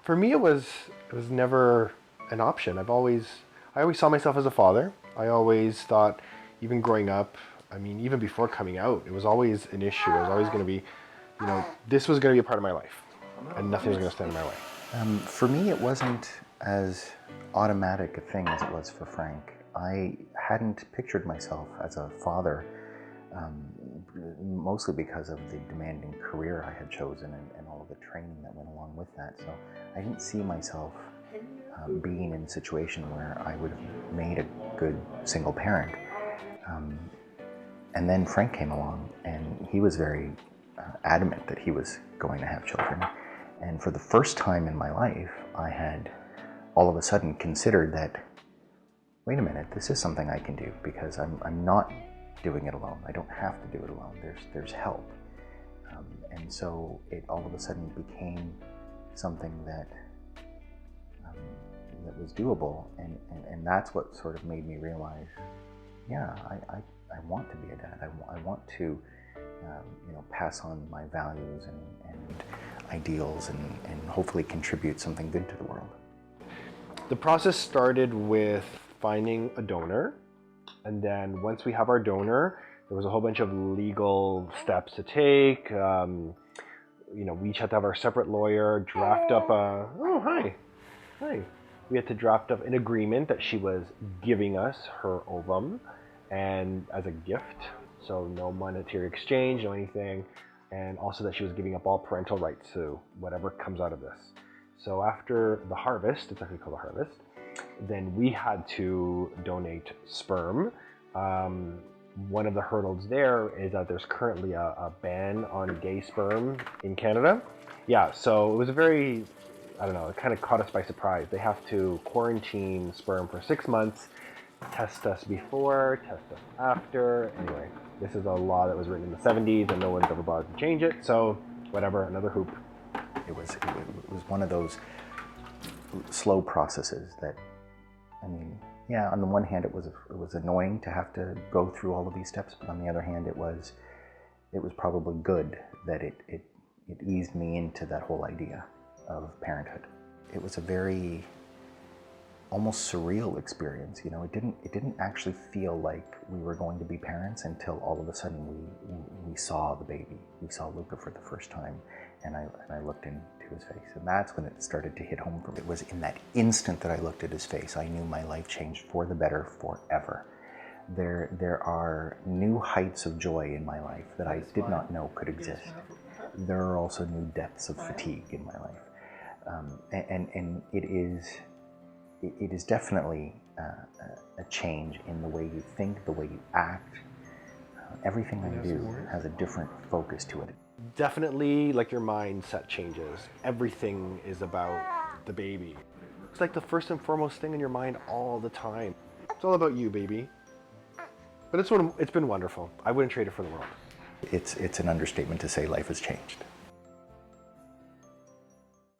For me, it was never an option. I always saw myself as a father. I always thought, even growing up, I mean, even before coming out, it was always an issue. It was always going to be, this was going to be a part of my life, and nothing was going to stand in my way. For me, it wasn't as automatic a thing as it was for Frank. I hadn't pictured myself as a father, mostly because of the demanding career I had chosen and all of the training that went along with that. So I didn't see myself being in a situation where I would have made a good single parent. And then Frank came along, and he was very adamant that he was going to have children. And for the first time in my life, I had all of a sudden considered that, wait a minute, this is something I can do, because I'm not doing it alone. I don't have to do it alone. There's help. And so it all of a sudden became something that was doable, and that's what sort of made me realize, yeah, I want to be a dad. I want to pass on my values and ideals and hopefully contribute something good to the world. The process started with finding a donor, and then once we have our donor, there was a whole bunch of legal steps to take. We each had to have our separate lawyer, draft up hi. We had to draft up an agreement that she was giving us her ovum, and as a gift, so no monetary exchange, no anything, and also that she was giving up all parental rights to whatever comes out of this. So after the harvest, it's actually called a harvest, then we had to donate sperm. One of the hurdles there is that there's currently a ban on gay sperm in Canada. Yeah, so it was a very, it kind of caught us by surprise. They have to quarantine sperm for 6 months, test us before, test us after. Anyway, this is a law that was written in the 70s and no one's ever bothered to change it. So whatever, another hoop. It was one of those slow processes that, on the one hand, it was annoying to have to go through all of these steps, but on the other hand, it was probably good that it eased me into that whole idea of parenthood. It was a very almost surreal experience. It didn't actually feel like we were going to be parents until all of a sudden we saw the baby. We saw Luca for the first time, and I looked into his face, and that's when it started to hit home for me. It was in that instant that I looked at his face, I knew my life changed for the better forever. There are new heights of joy in my life that I did not know could exist. There are also new depths of fatigue in my life, and it is definitely a change in the way you think, the way you act. Everything I do has a different focus to it. Definitely, like, your mindset changes. Everything is about the baby. It's like the first and foremost thing in your mind all the time. It's all about you, baby. But it's been wonderful. I wouldn't trade it for the world. It's an understatement to say life has changed.